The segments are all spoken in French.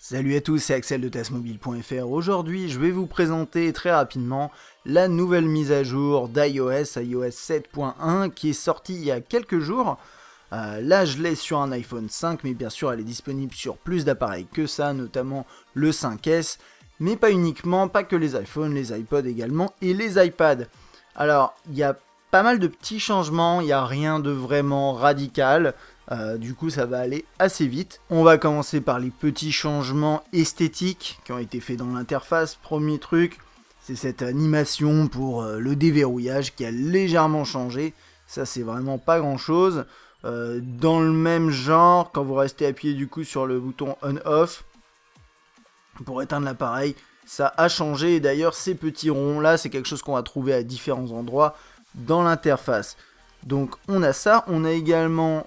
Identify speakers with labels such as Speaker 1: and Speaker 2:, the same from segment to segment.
Speaker 1: Salut à tous, c'est Axel de TASMobile.fr. Aujourd'hui, je vais vous présenter très rapidement la nouvelle mise à jour d'iOS, iOS 7.1, qui est sortie il y a quelques jours. Là, je l'ai sur un iPhone 5, mais bien sûr, elle est disponible sur plus d'appareils que ça, notamment le 5S, mais pas uniquement, pas que les iPhones, les iPods également, et les iPads. Alors, il y a pas mal de petits changements, il n'y a rien de vraiment radical. Du coup ça va aller assez vite. On va commencer par les petits changements esthétiques qui ont été faits dans l'interface. Premier truc, c'est cette animation pour le déverrouillage qui a légèrement changé. Ça c'est vraiment pas grand chose. Dans le même genre, quand vous restez appuyé du coup sur le bouton on-off pour éteindre l'appareil, ça a changé. Et d'ailleurs ces petits ronds là, c'est quelque chose qu'on va trouver à différents endroits dans l'interface. Donc on a ça, on a également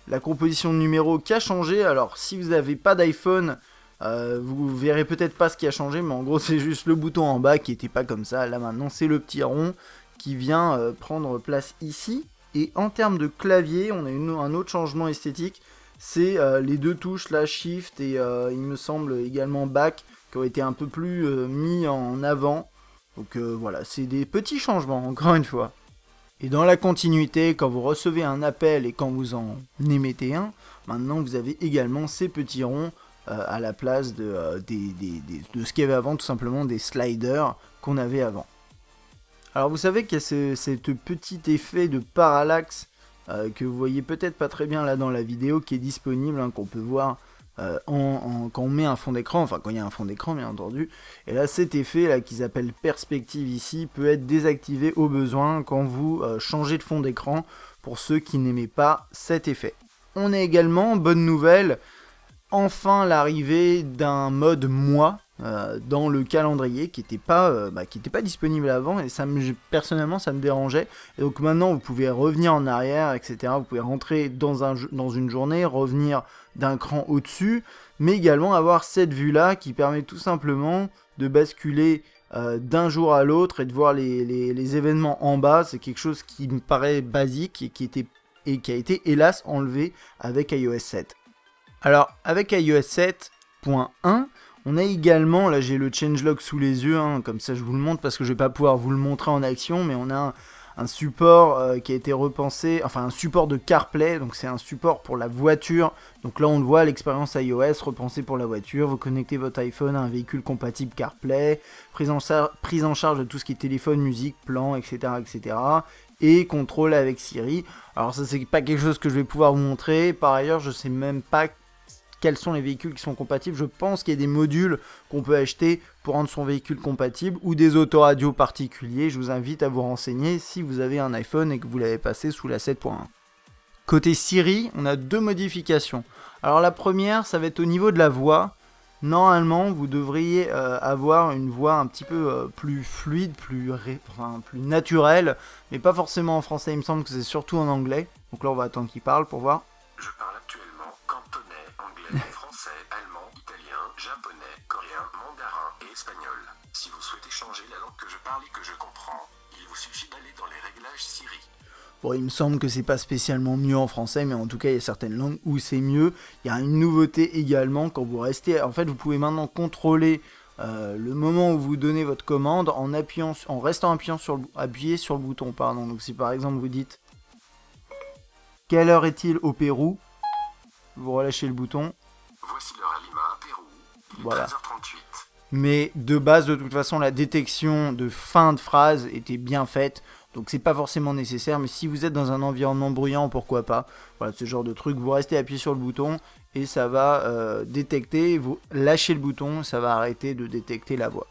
Speaker 1: la composition de numéros qui a changé. Alors si vous n'avez pas d'iPhone, vous verrez peut-être pas ce qui a changé, mais en gros c'est juste le bouton en bas qui n'était pas comme ça. Là maintenant c'est le petit rond qui vient prendre place ici. Et en termes de clavier, on a un autre changement esthétique, c'est les deux touches là, Shift et il me semble également Back, qui ont été un peu plus mis en avant. Donc voilà, c'est des petits changements encore une fois. Et dans la continuité, quand vous recevez un appel et quand vous en émettez un, maintenant vous avez également ces petits ronds à la place de ce qu'il y avait avant, tout simplement des sliders qu'on avait avant. Alors vous savez qu'il y a ce petit effet de parallaxe que vous voyez peut-être pas très bien là dans la vidéo, qui est disponible, hein, qu'on peut voir quand on met un fond d'écran, enfin quand il y a un fond d'écran bien entendu. Et là cet effet là qu'ils appellent perspective ici peut être désactivé au besoin quand vous changez de fond d'écran, pour ceux qui n'aimaient pas cet effet. On a également, bonne nouvelle, enfin l'arrivée d'un mode moi dans le calendrier qui n'était pas disponible avant, et personnellement ça me dérangeait. Et donc maintenant vous pouvez revenir en arrière, etc. Vous pouvez rentrer dans une journée, revenir d'un cran au-dessus, mais également avoir cette vue là qui permet tout simplement de basculer d'un jour à l'autre et de voir les événements en bas. C'est quelque chose qui me paraît basique et qui a été hélas enlevé avec iOS 7. Alors avec iOS 7.1, on a également, là j'ai le changelog sous les yeux, hein, comme ça je vous le montre parce que je vais pas pouvoir vous le montrer en action, mais on a un support qui a été repensé, enfin un support de CarPlay, donc c'est un support pour la voiture. Donc là on le voit, l'expérience iOS repensée pour la voiture. Vous connectez votre iPhone à un véhicule compatible CarPlay, prise en charge de tout ce qui est téléphone, musique, plan, etc. etc. et contrôle avec Siri. Alors ça c'est pas quelque chose que je vais pouvoir vous montrer. Par ailleurs je sais même pas quels sont les véhicules qui sont compatibles. Je pense qu'il y a des modules qu'on peut acheter pour rendre son véhicule compatible, ou des autoradios particuliers. Je vous invite à vous renseigner si vous avez un iPhone et que vous l'avez passé sous la 7.1. Côté Siri, on a deux modifications. Alors la première, ça va être au niveau de la voix. Normalement, vous devriez avoir une voix un petit peu plus fluide, plus naturelle, mais pas forcément en français. Il me semble que c'est surtout en anglais. Donc là, on va attendre qu'il parle pour voir.
Speaker 2: Je parle actuellement cantonais, anglais, français, allemand, italien, japonais, coréen, mandarin et espagnol. Si vous souhaitez changer la langue que je parle et que je comprends, il vous suffit d'aller dans les réglages Siri.
Speaker 1: Bon, il me semble que c'est pas spécialement mieux en français, mais en tout cas, il y a certaines langues où c'est mieux. Il y a une nouveauté également quand vous restez. En fait, vous pouvez maintenant contrôler le moment où vous donnez votre commande en restant appuyé sur le bouton. Pardon. Donc, si par exemple vous dites quelle heure est-il au Pérou, vous relâchez le bouton.
Speaker 2: Voici l'heure à Lima, Pérou. Il est
Speaker 1: voilà.
Speaker 2: 13h38.
Speaker 1: Mais de base, de toute façon, la détection de fin de phrase était bien faite. Donc c'est pas forcément nécessaire, mais si vous êtes dans un environnement bruyant, pourquoi pas. Voilà, ce genre de truc, vous restez appuyé sur le bouton et ça va détecter, vous lâchez le bouton, ça va arrêter de détecter la voix.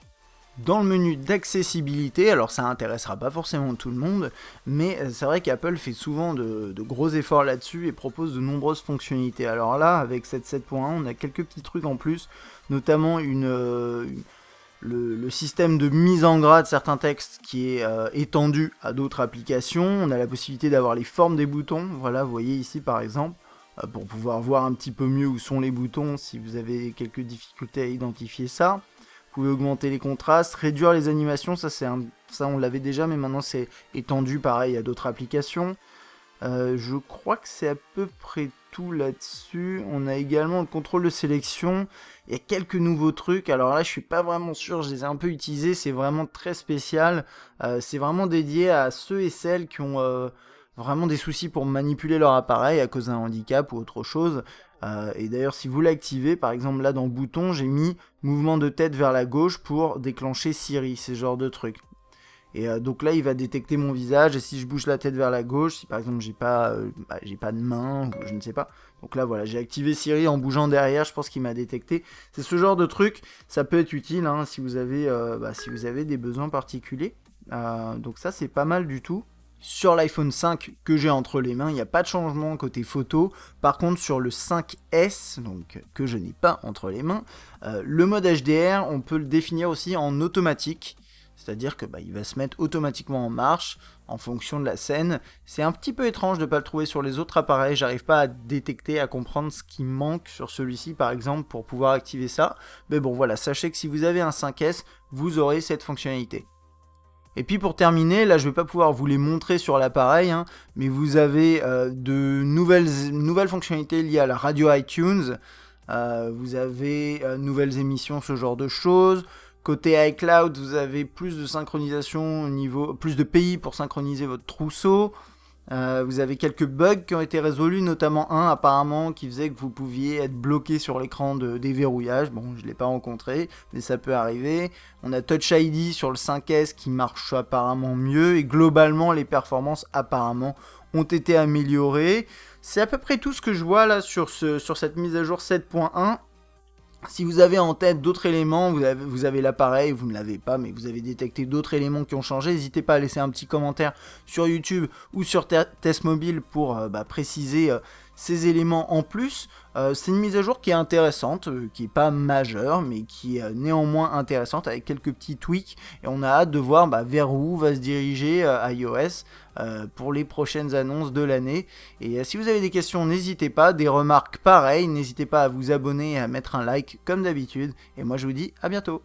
Speaker 1: Dans le menu d'accessibilité, alors ça intéressera pas forcément tout le monde, mais c'est vrai qu'Apple fait souvent de gros efforts là-dessus et propose de nombreuses fonctionnalités. Alors là, avec cette 7.1, on a quelques petits trucs en plus, notamment le système de mise en gras de certains textes qui est étendu à d'autres applications. On a la possibilité d'avoir les formes des boutons, voilà, vous voyez ici par exemple, pour pouvoir voir un petit peu mieux où sont les boutons si vous avez quelques difficultés à identifier ça. Vous pouvez augmenter les contrastes, réduire les animations, ça on l'avait déjà, mais maintenant c'est étendu pareil à d'autres applications. Je crois que c'est à peu près tout là-dessus. On a également le contrôle de sélection. Il y a quelques nouveaux trucs. Alors là, je suis pas vraiment sûr, je les ai un peu utilisés. C'est vraiment très spécial. C'est vraiment dédié à ceux et celles qui ont vraiment des soucis pour manipuler leur appareil à cause d'un handicap ou autre chose. Et d'ailleurs, si vous l'activez, par exemple là dans bouton, j'ai mis mouvement de tête vers la gauche pour déclencher Siri, ce genre de truc. Et donc là, il va détecter mon visage, et si je bouge la tête vers la gauche, si par exemple j'ai pas de main, ou je ne sais pas. Donc là, voilà, j'ai activé Siri en bougeant derrière, je pense qu'il m'a détecté. C'est ce genre de truc, ça peut être utile hein, si vous avez des besoins particuliers. Donc ça, c'est pas mal du tout. Sur l'iPhone 5 que j'ai entre les mains, il n'y a pas de changement côté photo. Par contre, sur le 5S, donc que je n'ai pas entre les mains, le mode HDR, on peut le définir aussi en automatique. C'est-à-dire que il va se mettre automatiquement en marche en fonction de la scène. C'est un petit peu étrange de ne pas le trouver sur les autres appareils. J'arrive pas à détecter, à comprendre ce qui manque sur celui-ci par exemple pour pouvoir activer ça. Mais bon voilà, sachez que si vous avez un 5S, vous aurez cette fonctionnalité. Et puis pour terminer, là je vais pas pouvoir vous les montrer sur l'appareil, hein, mais vous avez de nouvelles fonctionnalités liées à la radio iTunes. Vous avez nouvelles émissions, ce genre de choses. Côté iCloud, vous avez plus de synchronisation au niveau, plus de pays pour synchroniser votre trousseau. Vous avez quelques bugs qui ont été résolus, notamment un apparemment qui faisait que vous pouviez être bloqué sur l'écran de déverrouillage. Bon, je ne l'ai pas rencontré, mais ça peut arriver. On a Touch ID sur le 5S qui marche apparemment mieux, et globalement les performances apparemment ont été améliorées. C'est à peu près tout ce que je vois là sur cette mise à jour 7.1. Si vous avez en tête d'autres éléments, vous avez l'appareil, vous ne l'avez pas, mais vous avez détecté d'autres éléments qui ont changé, n'hésitez pas à laisser un petit commentaire sur YouTube ou sur Test Mobile pour préciser ces éléments en plus. C'est une mise à jour qui est intéressante, qui n'est pas majeure, mais qui est néanmoins intéressante avec quelques petits tweaks. Et on a hâte de voir vers où va se diriger iOS pour les prochaines annonces de l'année. Et si vous avez des questions, n'hésitez pas, des remarques pareilles, n'hésitez pas à vous abonner et à mettre un like comme d'habitude. Et moi je vous dis à bientôt.